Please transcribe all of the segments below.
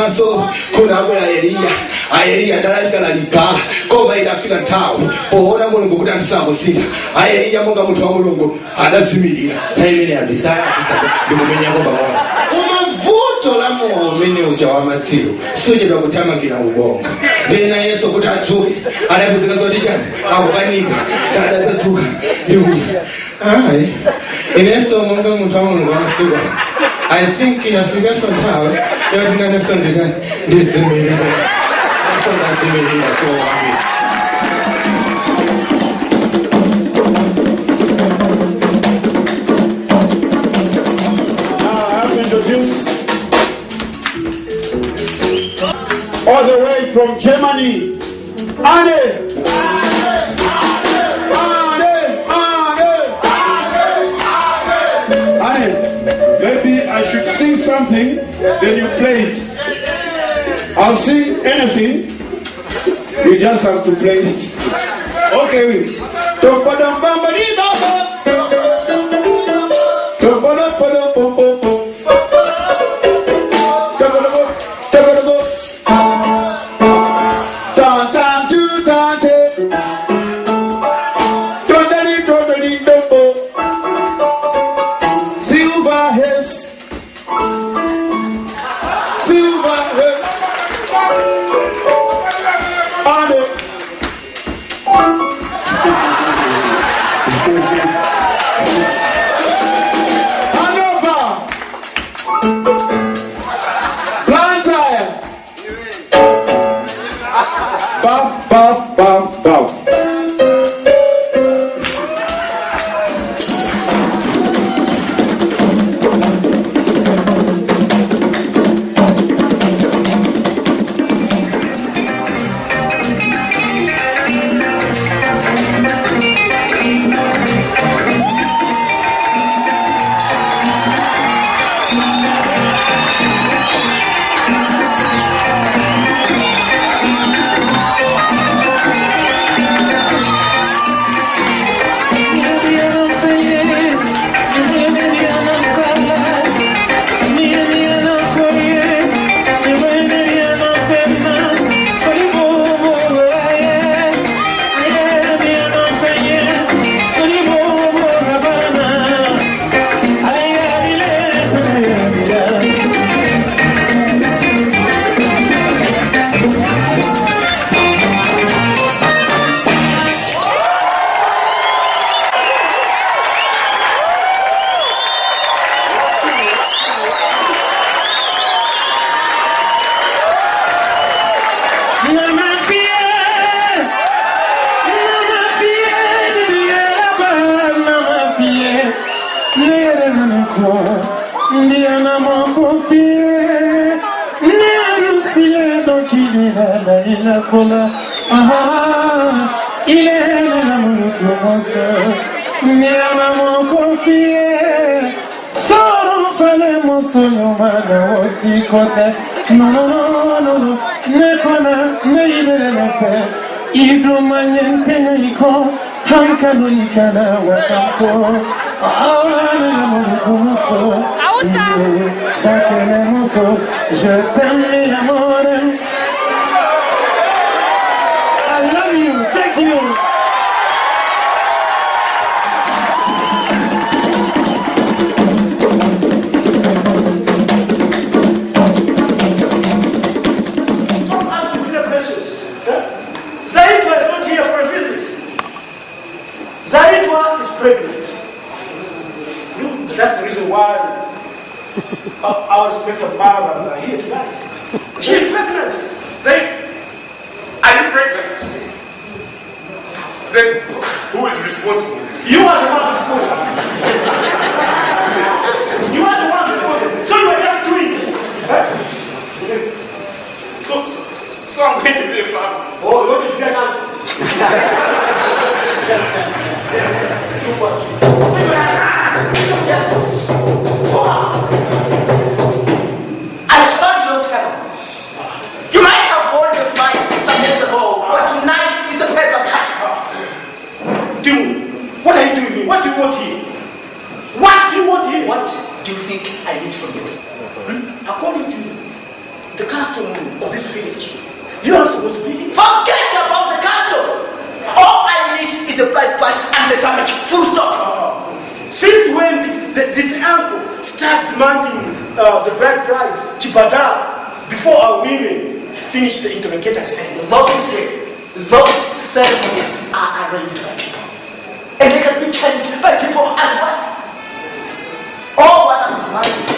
Sanso, Kunabula Elia, Dalika, Koba Fika Town, or Honamungo Gudan Samosina, Aelia Monga Mutuamungo, Adasimidia, Amelia Desire, the Mumia. Voto la mo mene ujawamatio suje ndo kutama kina ubongo tena Yesu kutatu anapezeka zote chana akukanika dada tatuka yuni ai ineso munga mutamu ngwa siba I think in Africa sometime you are doing something that this is me so that's me so all the way from Germany. Anne! Maybe I should sing something, then you play it. I'll sing anything, you just have to play it. Okay, je t'aime mi amore. I love you, thank you. Stop asking silly questions. Zaitwa is not here for a visit. Zaitwa is pregnant. That's the reason why our respected mothers are here tonight. She's pregnant. Say, are you pregnant? Then who is responsible? You are the one responsible. You are the one responsible. So you are just doing it. So I'm going to be a father. Oh, you want to be an uncle? Too much. So you are yes. I told you don't tell. You might have won the fight some years ago, but tonight is the paper cut. Dude, what are you doing here? What do you want here? What do you want here? What do you think I need from you? According to you, the custom of this village. You are supposed to be. Forget about the custom. All I need is the bride price and the damage. Full stop. Since when did the uncle start demanding the bride price, Chibata, before our women finish the interrogator ceremony? Those ceremonies are arranged by people. And they can be changed by people as well. All what I'm demanding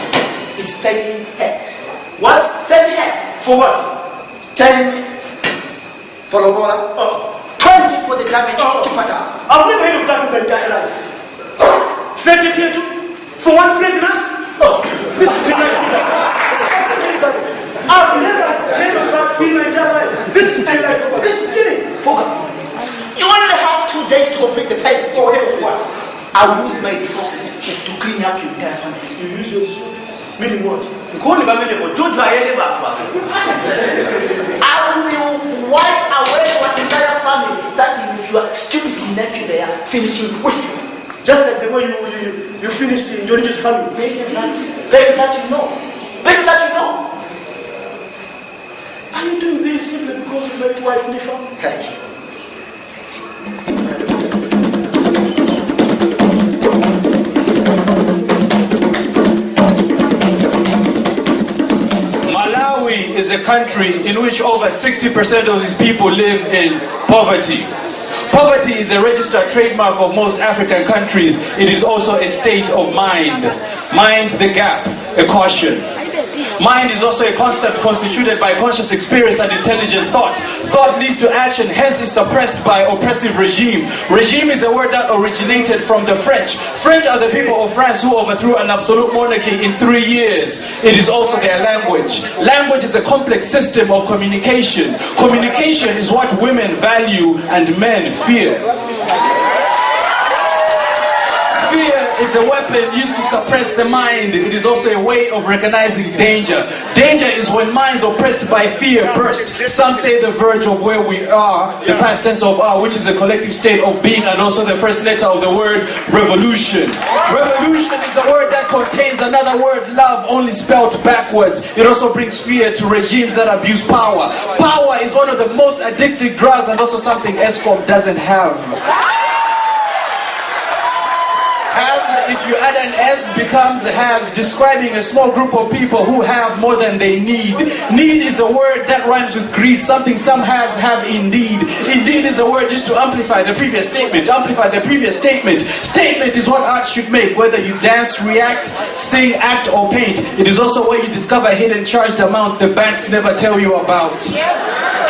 is 30 heads. What? 30 heads. For what? 10 for Lobora. 20 for the damage to Pata. I've never heard of that in my entire life. 30 cattle for one pregnancy? This is delightful. I've never heard of that in my entire life. This is delightful. This is stealing. You only have 2 days to complete the payment. Oh, yes, what? I will use my resources to clean up your entire family. You use your resources? Meaning what? I will wipe away your entire family, starting with your stupid nephew there, finishing with you. Just like the way you finished in Johnny's family. Better that you know. Are you doing this simply because you like wife Nifa? Thank you. Malawi is a country in which over 60% of its people live in poverty. Poverty is a registered trademark of most African countries. It is also a state of mind. Mind the gap, a caution. Mind is also a concept constituted by conscious experience and intelligent thought. Thought leads to action, hence is suppressed by oppressive regime. Regime is a word that originated from the French. French are the people of France who overthrew an absolute monarchy in 3 years. It is also their language. Language is a complex system of communication. Communication is what women value and men fear. Fear is a weapon used to suppress the mind. It is also a way of recognizing danger. Danger is when minds oppressed by fear burst. Some say the verge of where we are, the past tense of are, which is a collective state of being, and also the first letter of the word revolution. Revolution is a word that contains another word, love, only spelled backwards. It also brings fear to regimes that abuse power. Power is one of the most addictive drugs and also something ESCOM doesn't have. Have, if you add an S, becomes haves, describing a small group of people who have more than they need. Need is a word that rhymes with greed, something some haves have indeed. Indeed is a word used to amplify the previous statement. Amplify the previous statement. Statement is what art should make, whether you dance, react, sing, act, or paint. It is also where you discover hidden charged amounts the banks never tell you about.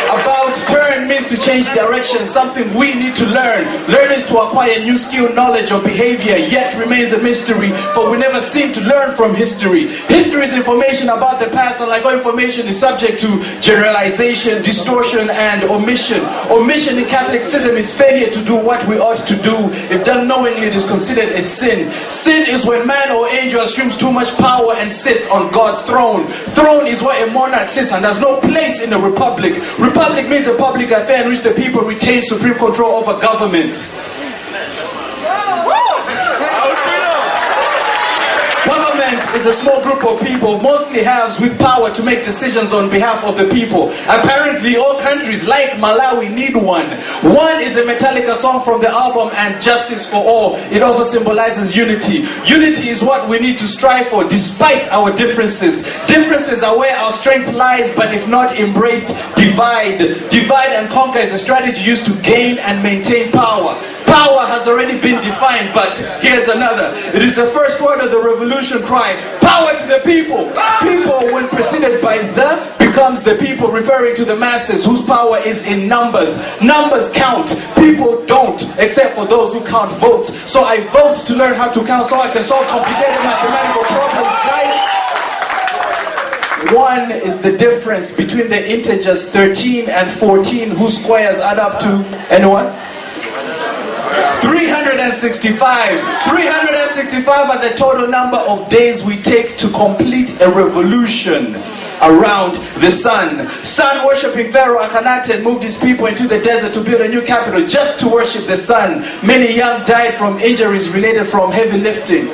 About turn means to change direction, something we need to learn. Learn is to acquire new skill, knowledge, or behavior, yet remains a mystery, for we never seem to learn from history. History is information about the past, and like all information is subject to generalization, distortion, and omission. Omission in Catholicism is failure to do what we ought to do. If done knowingly, it is considered a sin. Sin is when man or angel assumes too much power and sits on God's throne. Throne is where a monarch sits and has no place in a republic. Republic means a public affair in which the people retain supreme control over government. Government is a small group of people, mostly haves, with power to make decisions on behalf of the people. Apparently, all countries like Malawi need one. One is a Metallica song from the album And Justice for All. It also symbolizes unity. Unity is what we need to strive for despite our differences. Differences are where our strength lies, but if not embraced, divide. Divide and conquer is a strategy used to gain and maintain power. Power has already been defined, but here's another. It is the first word of the revolution cry. Power to the people. People, when preceded by the, becomes the people, referring to the masses whose power is in numbers. Numbers count. People don't, except for those who count votes. So I vote to learn how to count so I can solve complicated mathematical problems, guys. One is the difference between the integers 13 and 14, whose squares add up to, anyone? 365. 365 are the total number of days we take to complete a revolution around the sun. Sun worshipping Pharaoh Akhenaten moved his people into the desert to build a new capital just to worship the sun. Many young died from injuries related from heavy lifting.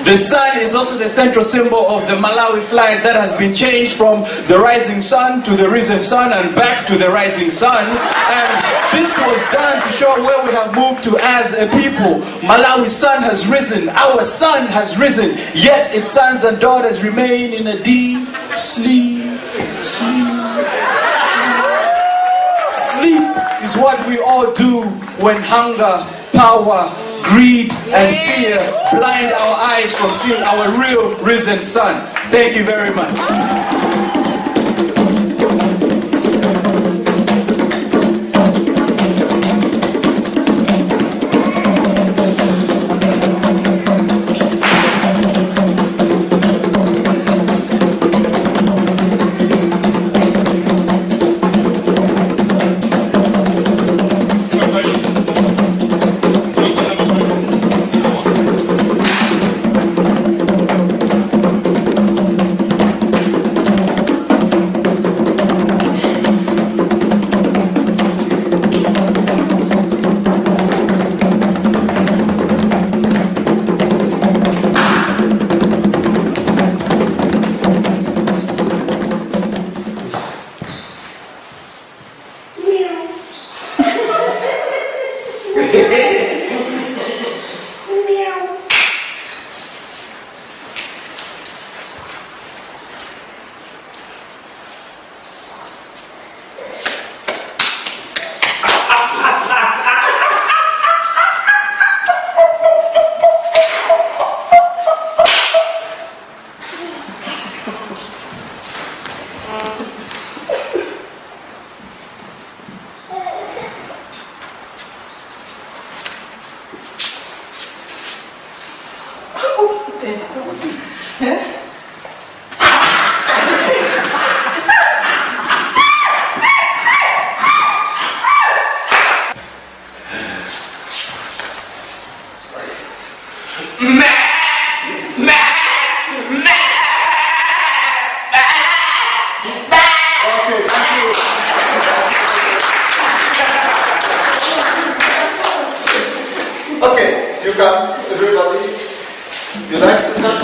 The sun is also the central symbol of the Malawi flag that has been changed from the rising sun to the risen sun and back to the rising sun. And this was done to show where we have moved to as a people. Malawi's sun has risen, our sun has risen, yet its sons and daughters remain in a deep sleep. Sleep is what we all do when hunger, power, greed and fear blind our eyes from seeing our real risen sun. Thank you very much. Okay, you come, everybody. You like to come?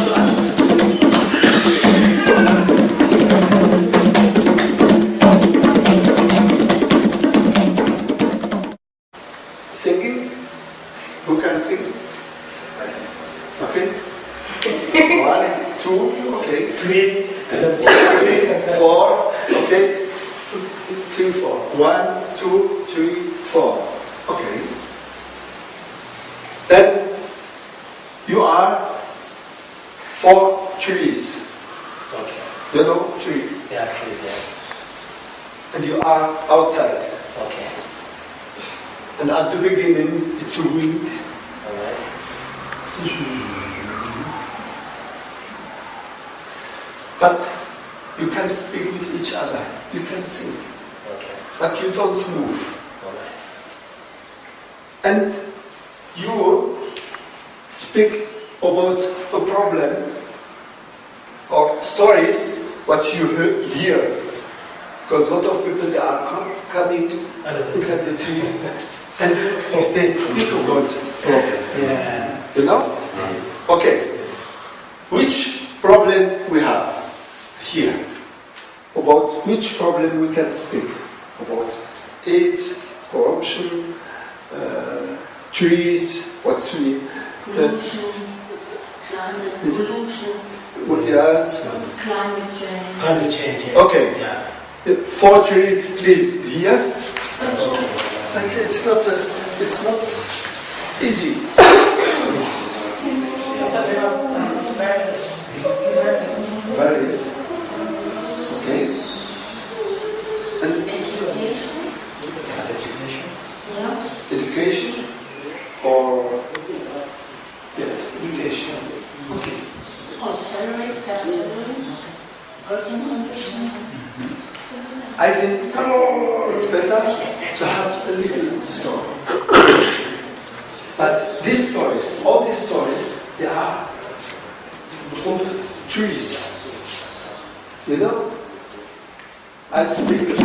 Singing? Who can sing? Okay. 1, 2, okay. 3, 4, okay. 2, 4. 1, 2, 3, 4. Okay. Then you are 4 trees. Okay. You know tree. Yeah, trees, yeah. And you are outside. Okay. And at the beginning it's wind. Alright. But you can speak with each other. You can sing. Okay. But you don't move. Alright. And you speak about a problem or stories what you hear. Because a lot of people they are coming inside the tree and they speak about problem. Yeah. You know? Okay. Which problem we have here? About which problem we can speak? About AIDS, corruption, trees, what's we is it? What else? Climate change. Climate change. Yeah. Okay. Yeah. 4 trees, please, here. But it's not easy. Varies. Okay. And education or yes, education. Okay. Or salary, fair salary, working condition. I think it's better to have a little story. But these stories, all these stories, they are from trees. You know? I speak.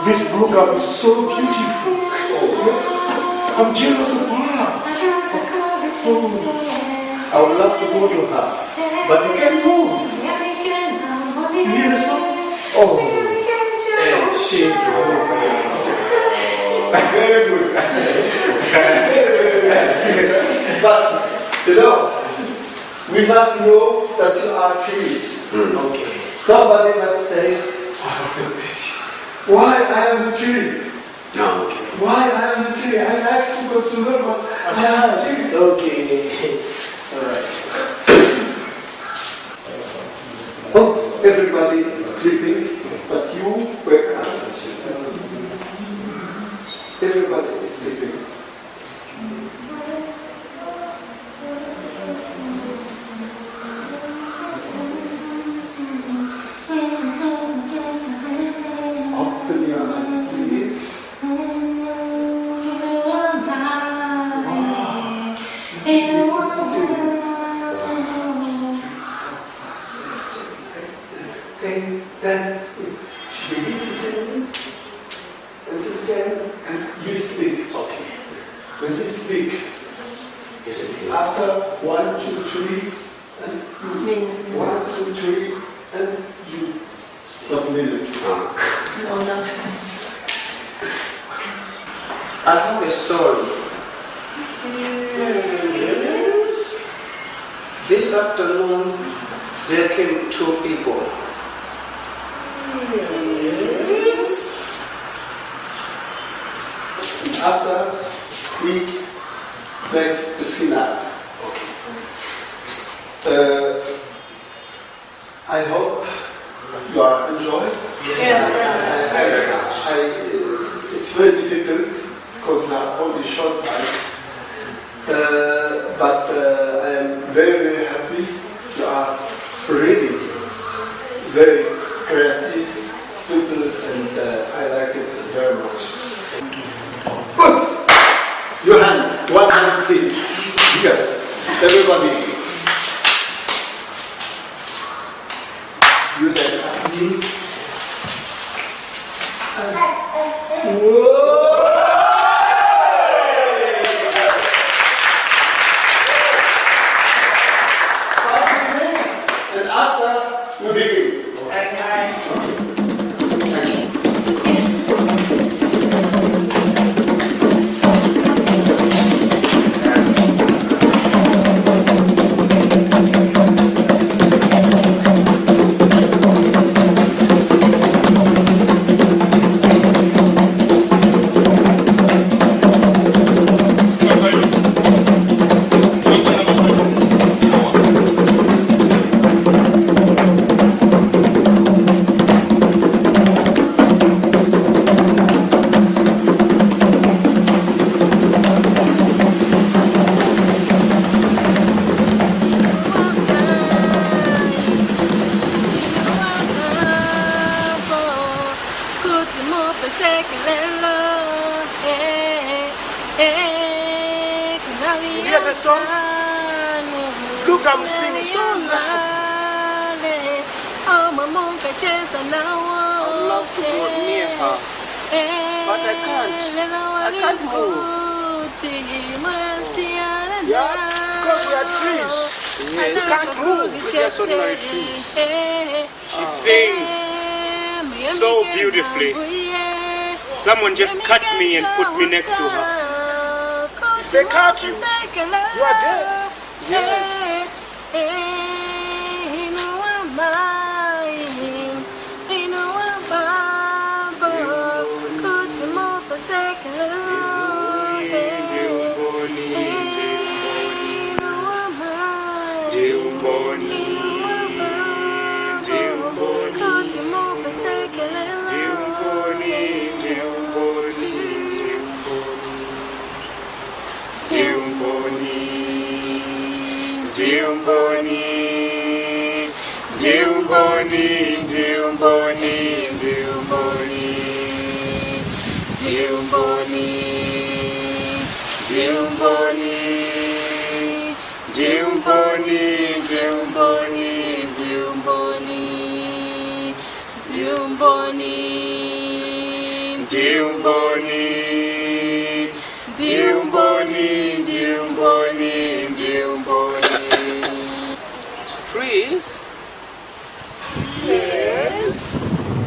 This program is so beautiful. I'm jealous of her. I would love to go to her, but we can't move. You hear the song? Oh, and she's good. Very good. But, you know, we must know that you are trees. Okay. Somebody might say, why I am the tree? No, okay. Why I am the tree? I like to go to learn, but I am the tree. Okay. Alright. Oh, everybody is sleeping, but you wake up. Everybody is sleeping. Open your eyes, please. Okay, then she begin to sing until 10 and you speak. Okay. When you speak, Yes, it is. after 1, 2, 3, and you 1, 2, 3, and you stop a minute. I have a story. Yes. This afternoon, there came two people. Yes. After we make the finale. I hope you are enjoying. It's very difficult because we are only short time. But I am very, very happy you are reading. Very creative people and I like it very much. Good! Your hand, one hand please. Here, everybody. You then. And after we begin. You hear the song? Look, I'm singing so loud. I love to go near her, but I can't. I can't move. Yeah, because we are trees. Yes. You can't move. We're just ordinary trees. She sings so beautifully. Someone just cut me and put me next to her. If they cut you, you are dead. Yes.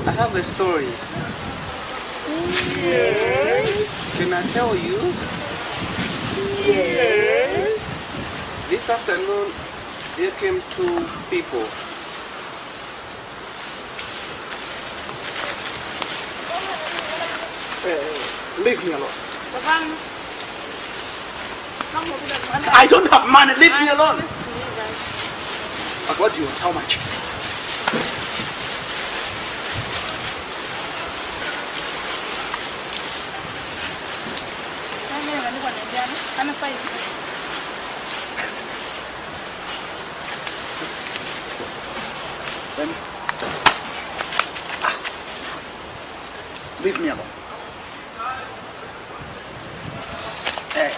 I have a story. Yes. Can I tell you? Yes. This afternoon, there came 2 people. Leave me alone. I don't have money. Leave me alone. But what do you want? How much? Leave me alone. Hey.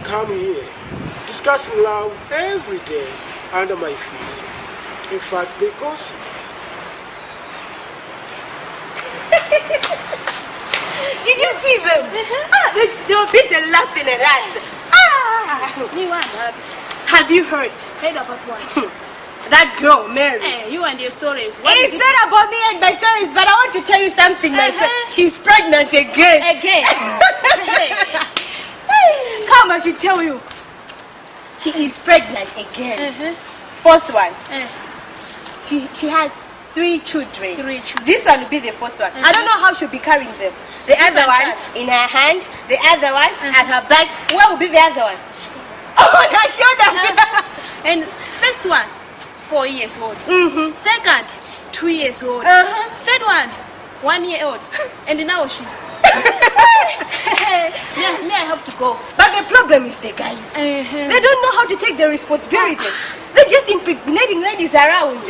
Come here, discussing love every day under my feet. In fact, they gossip. Did you see them? They were busy laughing at us. Have you heard? Heard about what? That girl, Mary. Hey, you and your stories. It's not about me and my stories, but I want to tell you something, my friend. She's pregnant again. Come, I should tell you. She is pregnant again. 4th one. She has 3 children. This one will be the 4th one. I don't know how she'll be carrying them. The other one in her hand, the other one at her back. Where will be the other one? Oh, her shoulder. And first one, 4 years old. Second, 2 years old. Third one, 1 year old. And now she's... Me, I have to go. But the problem is the guys. They don't know how to take the responsibilities. They're just impregnating ladies around.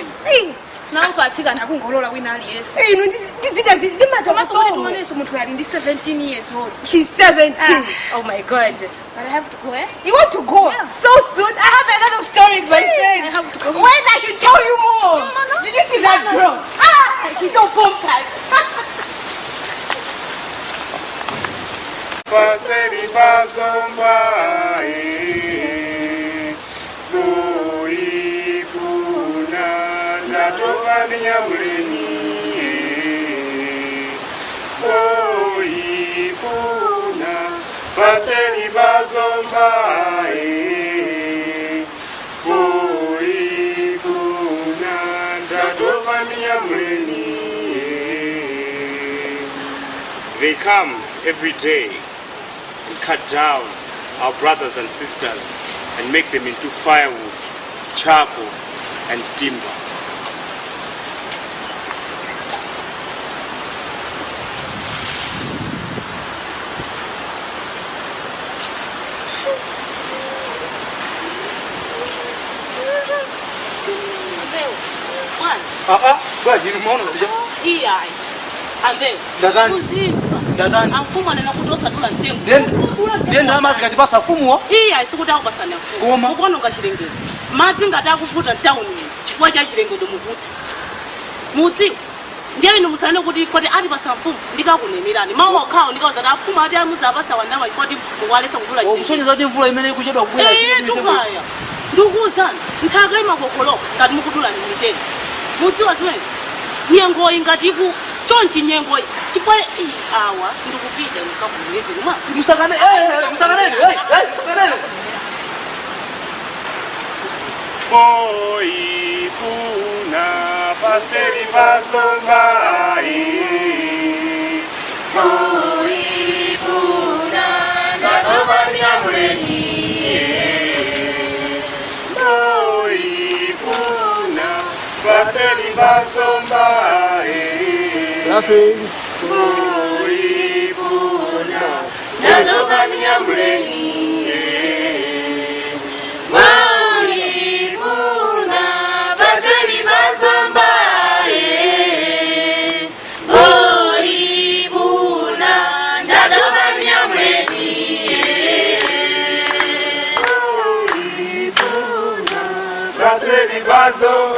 Now so atika nakungolola wina aliyesa. Ndi 17 years old. She's 17. Oh my God. But I have to go, eh? You want to go? Yeah. So soon? I have a lot of stories, my friend. I have to go. When I should tell you more. No. Did you see that girl? She's so pompous. Paseri pasomba boy puna natoka nyamuleni boy puna paseri pasomba boy puna natoka nyamuleni. They come every day and cut down our brothers and sisters and make them into firewood, charcoal, and timber. Good, you know, amfumo nenakutosa tula ntengo then ndama zikatipasa fumo isikuta kubasana mfumo mukono ngachilengero madzi ngata kuvuta town chifukwa cha chilengero mukuti mutsi ndiye ino musane kuti kwati ati pasa mfumo ndikakunenerani mawa okhawo ndikauza ta mfumo ati amuzapasa wandama kwati mukwalesa kudula chilengero kusonyeza kuti mvula imene ikuchedwa kubwera tukaya ndikuuzani nthaka imakokoloka ngati mukudula ni mitengo mutsi waziwezi nyengo ingati chonchi nyengo chipwe awa ndikupita ndikabuleze uma musakane musakaneni musakaneni boy puna paseri pasomba boy puna natoka nyamuleni boy puna paseri pasomba Laughing. boy puna natoka nyamuleni boy puna paseri pasomba Tonse vikwazo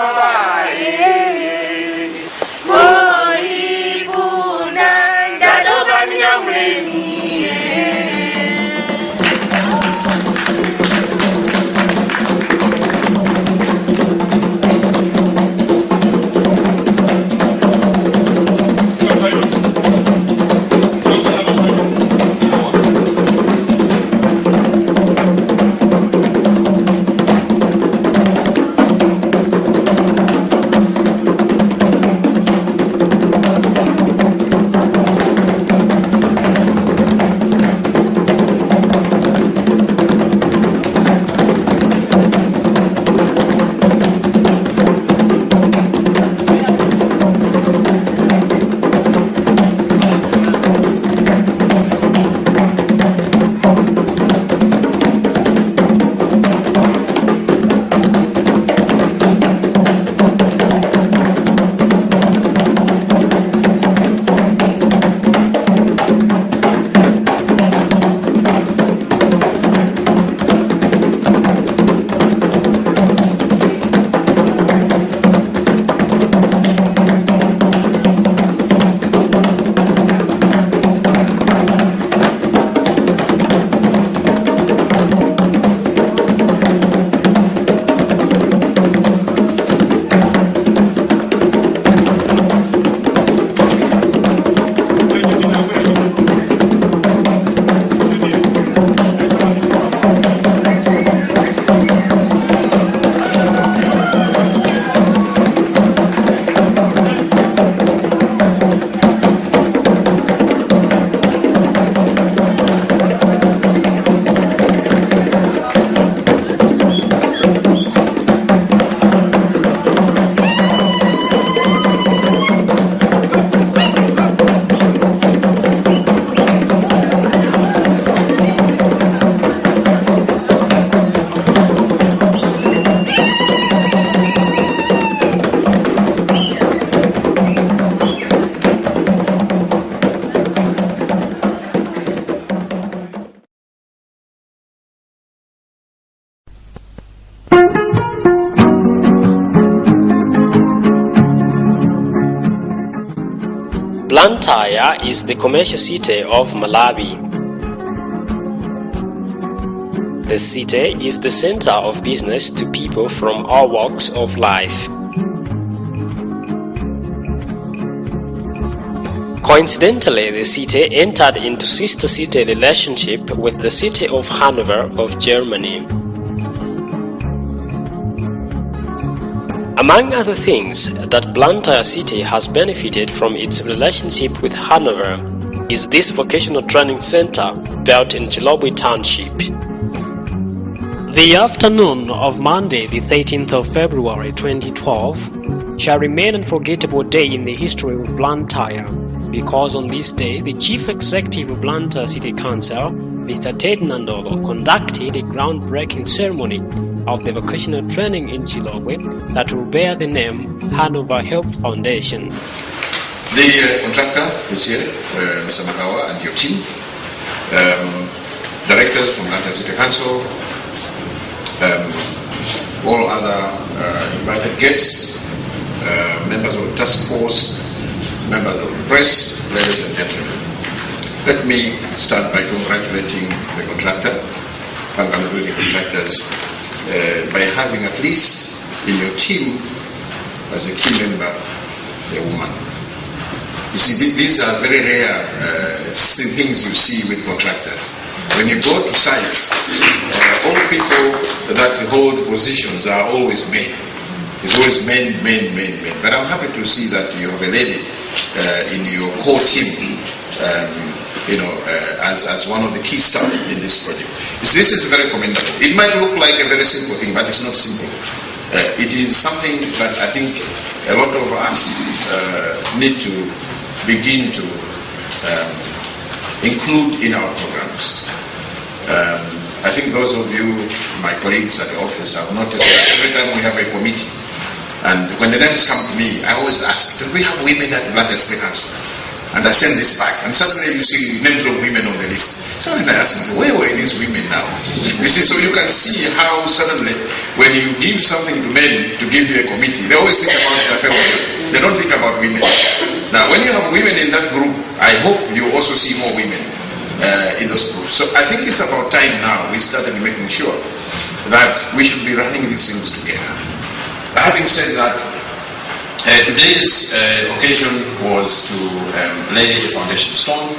Blantyre is the commercial city of Malawi. The city is the center of business to people from all walks of life. Coincidentally, the city entered into sister city relationship with the city of Hanover of Germany. Among other things that Blantyre city has benefited from its relationship with Hanover is this vocational training center built in Chilobwe Township. The afternoon of Monday, the 13th of February 2012, shall remain an unforgettable day in the history of Blantyre, because on this day, the Chief Executive of Blantyre City Council, Mr. Ted Nandolo, conducted a groundbreaking ceremony of the vocational training in Chilobwe that will bear the name Hanover Help Foundation. The contractor is here, Mr. Makawa and your team, directors from Blantyre City Council, all other invited guests, members of the task force, members of the press, ladies and gentlemen. Let me start by congratulating the contractor, Bangalore contractors, by having at least in your team as a key member a woman. You see, these are very rare things you see with contractors. When you go to sites, all people that hold positions are always men. It's always men. But I'm happy to see that you have a lady in your core team, as one of the key staff in this project. This is very commendable. It might look like a very simple thing, but it's not simple. It is something that I think a lot of us need to begin to include in our programs. I think those of you, my colleagues at the office, have noticed that every time we have a committee, and when the names come to me, I always ask, do we have women at the Blantyre City Council? And I send this back, and suddenly you see names of women on the list. So then I ask them, where were these women now? You see, so you can see how suddenly when you give something to men to give you a committee, they always think about their family. They don't think about women. Now, when you have women in that group, I hope you also see more women in those groups. So I think it's about time now we started making sure that we should be running these things together. Having said that, today's occasion was to lay a foundation stone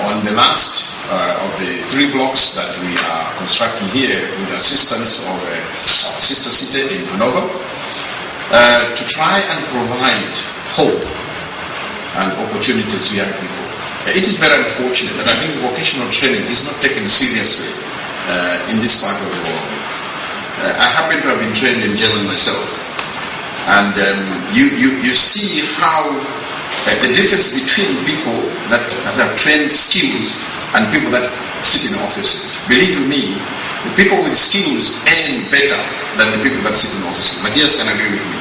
on the last of the 3 blocks that we are constructing here with the assistance of our sister city in Hanover, to try and provide hope and opportunities to young people. It is very unfortunate that I think vocational training is not taken seriously in this part of the world. I happen to have been trained in Germany myself, and you see how the difference between people that have trained skills and people that sit in offices. Believe you me, the people with skills earn better than the people that sit in offices. Matthias can agree with me.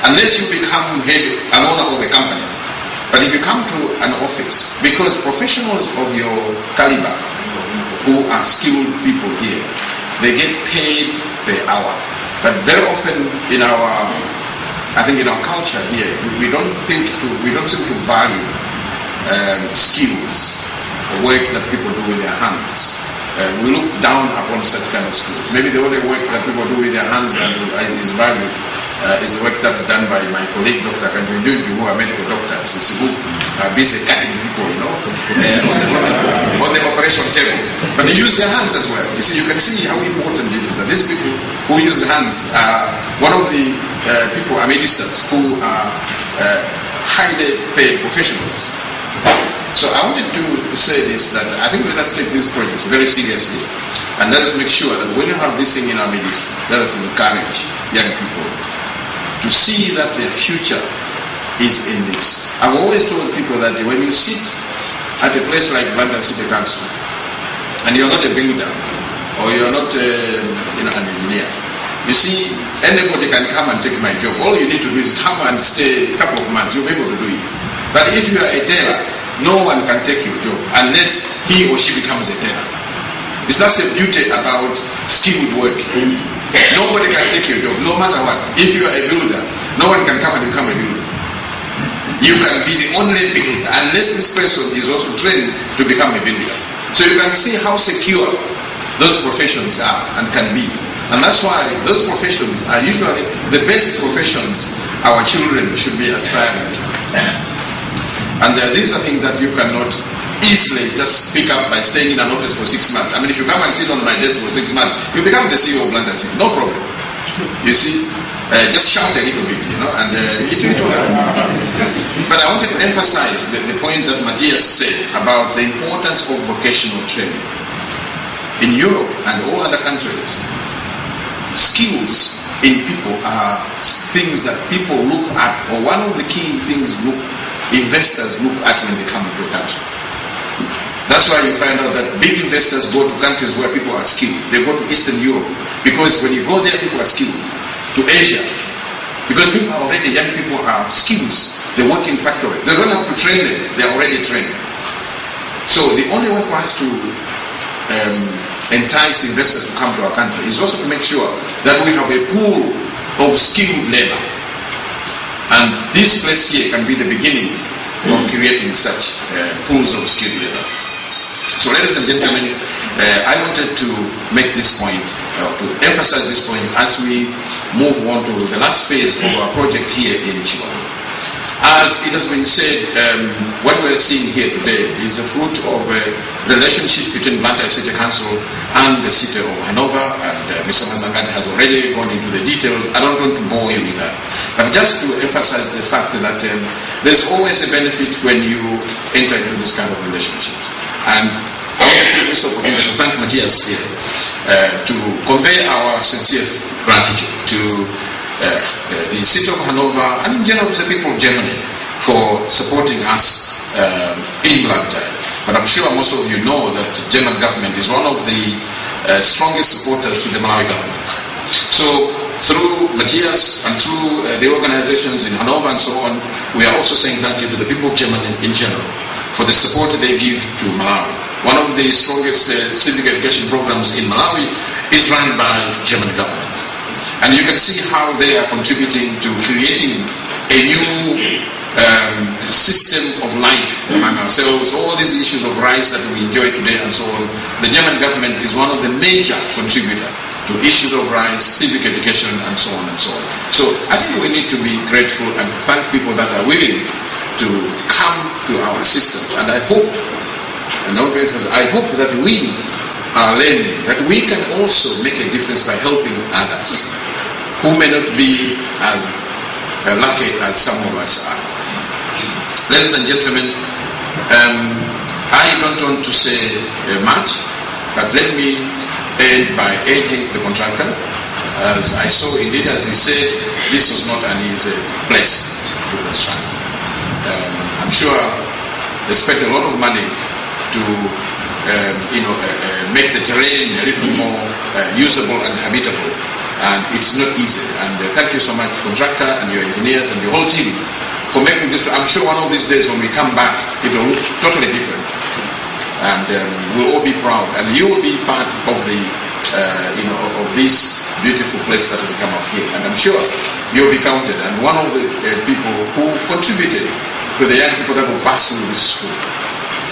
Unless you become an owner of a company. But if you come to an office, because professionals of your caliber who are skilled people here, they get paid per hour. But very often in our, I think in our culture here, we don't seem to value skills, work that people do with their hands. We look down upon such kind of skills. Maybe the only work that people do with their hands is valued is the work that is done by my colleague, Dr. Kanjunjunju, who are medical doctors, who are busy cutting people, on the operation table. But they use their hands as well. You see, you can see how important it is that these people who use their hands are one of the people, medicines, who are highly paid professionals. So I wanted to say this, that I think let us take these projects very seriously, and let us make sure that when you have this thing in our midst, let us encourage young people to see that their future is in this. I've always told people that when you sit at a place like Blantyre City Council, and you're not a builder, or you're not an engineer, you see, anybody can come and take my job. All you need to do is come and stay a couple of months, you'll be able to do it. But if you are a tailor, no one can take your job unless he or she becomes a tailor. It's that's the beauty about skilled work. Nobody can take your job, no matter what. If you are a builder, no one can come and become a builder. You can be the only builder unless this person is also trained to become a builder. So you can see how secure those professions are and can be. And that's why those professions are usually the best professions our children should be aspiring to. And these are things that you cannot easily just pick up by staying in an office for 6 months. I mean, if you come and sit on my desk for 6 months, you become the CEO of Blantyre City, no problem. You see, just shout a little bit, and it will help. But I wanted to emphasize the point that Matthias said about the importance of vocational training. In Europe and all other countries, skills in people are things that people look at, or one of the key things investors look at when they come into a country. That's why you find out that big investors go to countries where people are skilled. They go to Eastern Europe, because when you go there, people are skilled. To Asia, because people are already, young people have skills. They work in factories. They don't have to train them. They're already trained. So the only way for us to entice investors to come to our country is also to make sure that we have a pool of skilled labor. And this place here can be the beginning of creating such pools of skilled labor. So ladies and gentlemen, I wanted to make this point, to emphasize this point as we move on to the last phase of our project here in Chile. As it has been said, what we're seeing here today is the fruit of a relationship between Blantyre City Council and the city of Hanover, and Mr. Mazangani has already gone into the details. I don't want to bore you with that. But just to emphasize the fact that there's always a benefit when you enter into this kind of relationships. And I want to take this opportunity to thank Matthias here to convey our sincere gratitude to the city of Hanover and in general to the people of Germany for supporting us in Blantyre. But I'm sure most of you know that the German government is one of the strongest supporters to the Malawi government. So through Matthias and through the organizations in Hanover and so on, we are also saying thank you to the people of Germany in general for the support they give to Malawi. One of the strongest civic education programs in Malawi is run by the German government. And you can see how they are contributing to creating a new system of life among ourselves. All these issues of rights that we enjoy today and so on, the German government is one of the major contributors to issues of rights, civic education, and so on and so on. So I think we need to be grateful and thank people that are willing to come to our systems. And I hope, I hope that we are learning that we can also make a difference by helping others who may not be as lucky as some of us are. Ladies and gentlemen, I don't want to say much, but let me end by urging the contractor. As I saw indeed, as he said, this was not an easy place to construct. I'm sure they spent a lot of money to make the terrain a little more usable and habitable, and it's not easy. And thank you so much, contractor and your engineers and your whole team, for making this. I'm sure one of these days when we come back, it will look totally different, and we'll all be proud, and you will be part of the of this beautiful place that has come up here. And I'm sure you'll be counted, and one of the people who contributed to the young people that will pass through this school.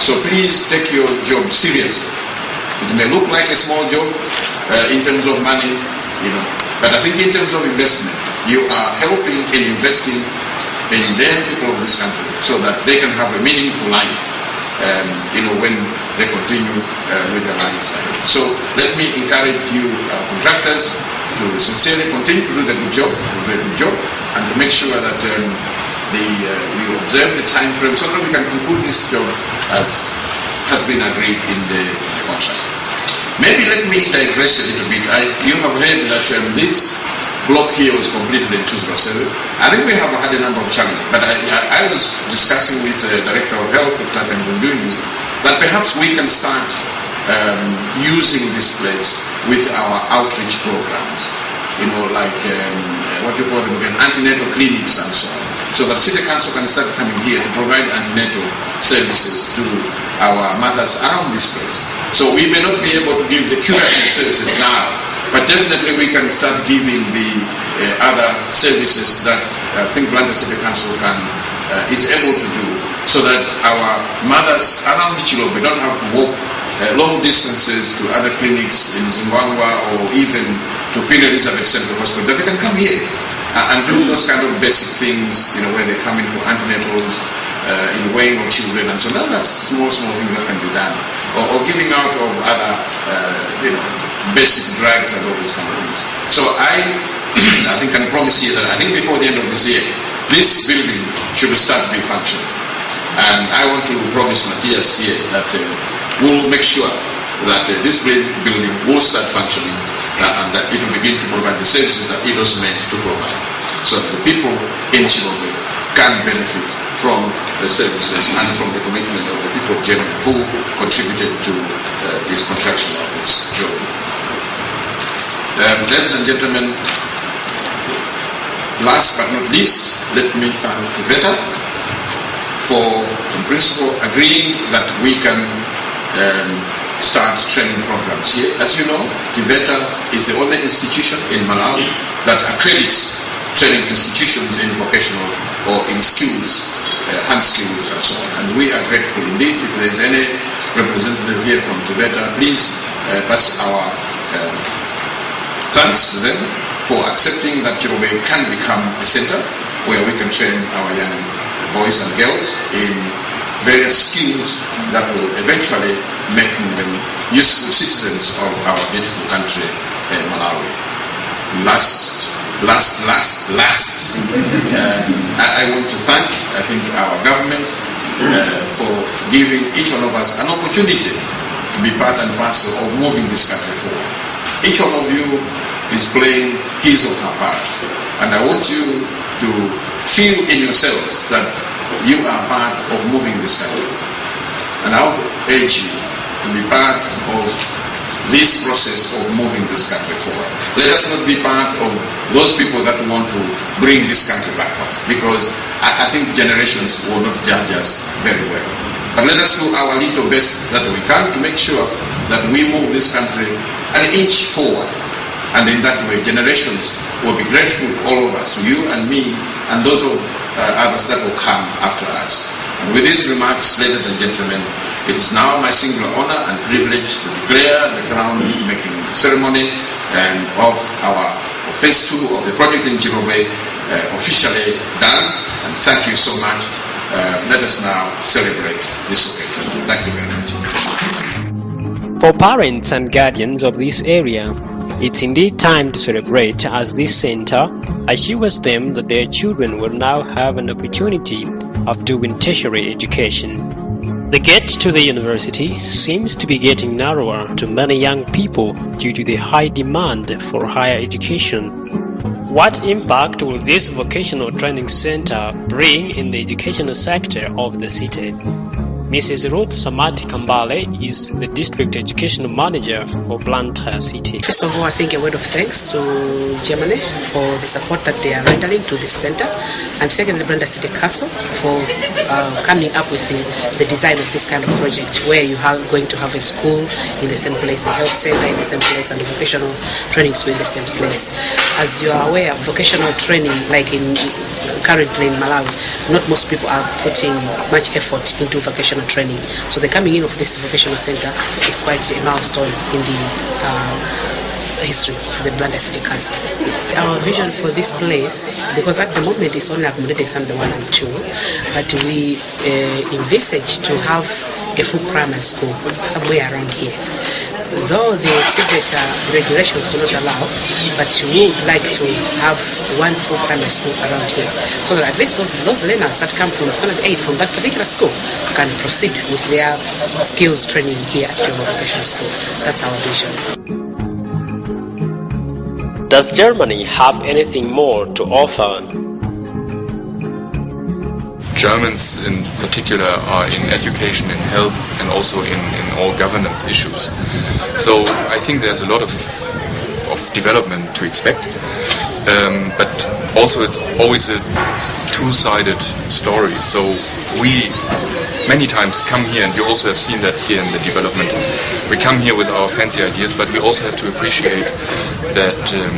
So please take your job seriously. It may look like a small job in terms of money, but I think in terms of investment, you are helping in investing in the people of this country so that they can have a meaningful life, when they continue with their lives ahead. So let me encourage you, contractors, to sincerely continue to do the good job, and to make sure that we observe the time frame so that we can conclude this job as has been agreed in the contract. Maybe let me digress a little bit. You have heard that this block here was completed in 2007. I think we have had a number of challenges, but I was discussing with the Director of Health, Dr. Mbundundu, that perhaps we can start using this place with our outreach programs, like what you call them again, antenatal clinics and so on, so that City Council can start coming here to provide antenatal services to our mothers around this place. So we may not be able to give the curative services now, but definitely we can start giving the other services that I think Blantyre City Council is able to do, so that our mothers around Chilobe don't have to walk long distances to other clinics in Zimbabwe or even to Queen Elizabeth Central Hospital. But they can come here and do those kind of basic things, where they come in for antenatals, in weighing of children, and so that's small things that can be done, or giving out of other, basic drugs and all these kind of things. So I think can promise you that I think before the end of this year, this building should start being functional. And I want to promise Matthias here that we'll make sure that this building will start functioning and that it will begin to provide the services that it was meant to provide, so that the people in Chilobe can benefit from the services and from the commitment of the people of Germany who contributed to this construction of this building. Ladies and gentlemen, last but not least, let me thank Tiveta for, in principle, agreeing that we can start training programs here. As you know, Tiveta is the only institution in Malawi that accredits training institutions in vocational or in skills, hand skills and so on. And we are grateful indeed. If there is any representative here from Tiveta, please pass our thanks to them for accepting that Chilobe can become a center where we can train our young boys and girls in various skills that will eventually make them useful citizens of our beautiful country, Malawi. Last, I want to thank, I think, our government for giving each one of us an opportunity to be part and parcel of moving this country forward. Each one of you is playing his or her part, and I want you to feel in yourselves that you are part of moving this country, and I would urge you to be part of this process of moving this country forward. Let us not be part of those people that want to bring this country backwards, because I think generations will not judge us very well. But let us do our little best that we can to make sure that we move this country an inch forward, and in that way generations will be grateful, all of us, you and me, and those of others that will come after us. And with these remarks, ladies and gentlemen, it is now my singular honor and privilege to declare the groundmaking ceremony of our phase 2 of the project in Zimbabwe officially done. And thank you so much. Let us now celebrate this occasion. Thank you very much. For parents and guardians of this area, it's indeed time to celebrate, as this center assures them that their children will now have an opportunity of doing tertiary education. The gate to the university seems to be getting narrower to many young people due to the high demand for higher education. What impact will this vocational training center bring in the educational sector of the city? Mrs. Ruth Samati Kambale is the district educational manager for Blantyre City. First of all, I think a word of thanks to Germany for the support that they are rendering to this center, and secondly, Blantyre City Council for coming up with the design of this kind of project, where you are going to have a school in the same place, a health center in the same place, and a vocational training school in the same place. As you are aware, vocational training, like currently in Malawi, not most people are putting much effort into vocational training. So the coming in of this vocational center is quite a milestone in the history of the Blantyre City Council. Our vision for this place, because at the moment it's only accommodating Sunday 1 and 2, but we envisage to have a full primary school somewhere around here. Though the TVET regulations do not allow, but we would like to have one full primary school around here, so that at least those learners that come from standard 8 from that particular school can proceed with their skills training here at Jomo Vocational School. That's our vision. Does Germany have anything more to offer? Germans in particular are in education, in health, and also in all governance issues. So I think there's a lot of development to expect, but also it's always a two-sided story. So we many times come here, and you also have seen that here in the development, we come here with our fancy ideas, but we also have to appreciate that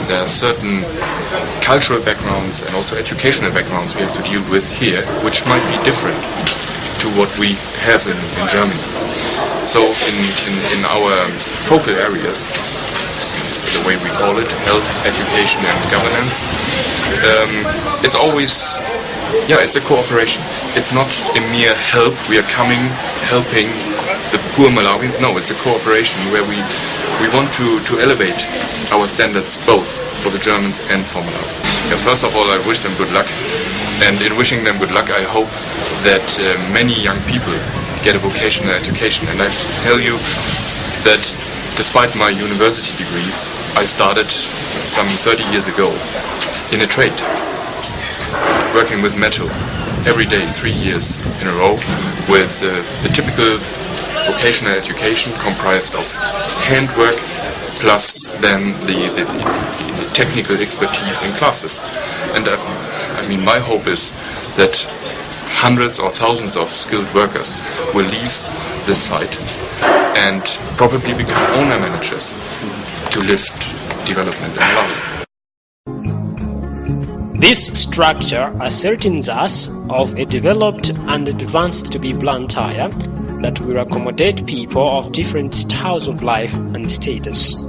there are certain cultural backgrounds and also educational backgrounds we have to deal with here, which might be different to what we have in Germany. So in our focal areas, the way we call it, health, education and governance, it's always, it's a cooperation. It's not a mere help, we are coming, helping the poor Malawians. No, it's a cooperation where we want to elevate our standards both for the Germans and for Malawi. First of all, I wish them good luck, and in wishing them good luck, I hope that many young people get a vocational education. And I tell you that despite my university degrees, I started some 30 years ago in a trade, working with metal every day, 3 years in a row, with the typical vocational education comprised of handwork plus then the technical expertise in classes. And I mean, my hope is that hundreds or thousands of skilled workers will leave this site and probably become owner managers to lift development in Malawi. This structure ascertains us of a developed and advanced to be Blantyre that will accommodate people of different styles of life and status.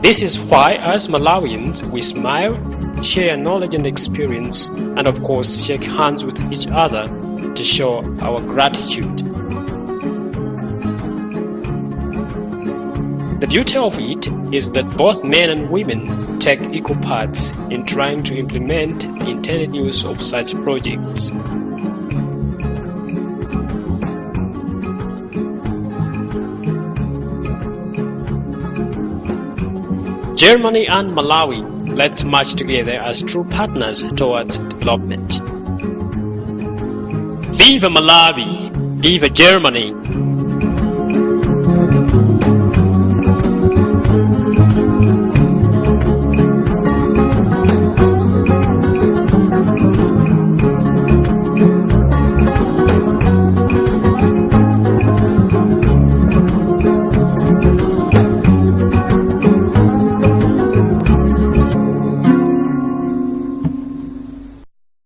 This is why, as Malawians, we smile, share knowledge and experience, and of course shake hands with each other to show our gratitude. The beauty of it is that both men and women take equal parts in trying to implement intended use of such projects. Germany and Malawi, let's march together as true partners towards development. Viva Malawi! Viva Germany!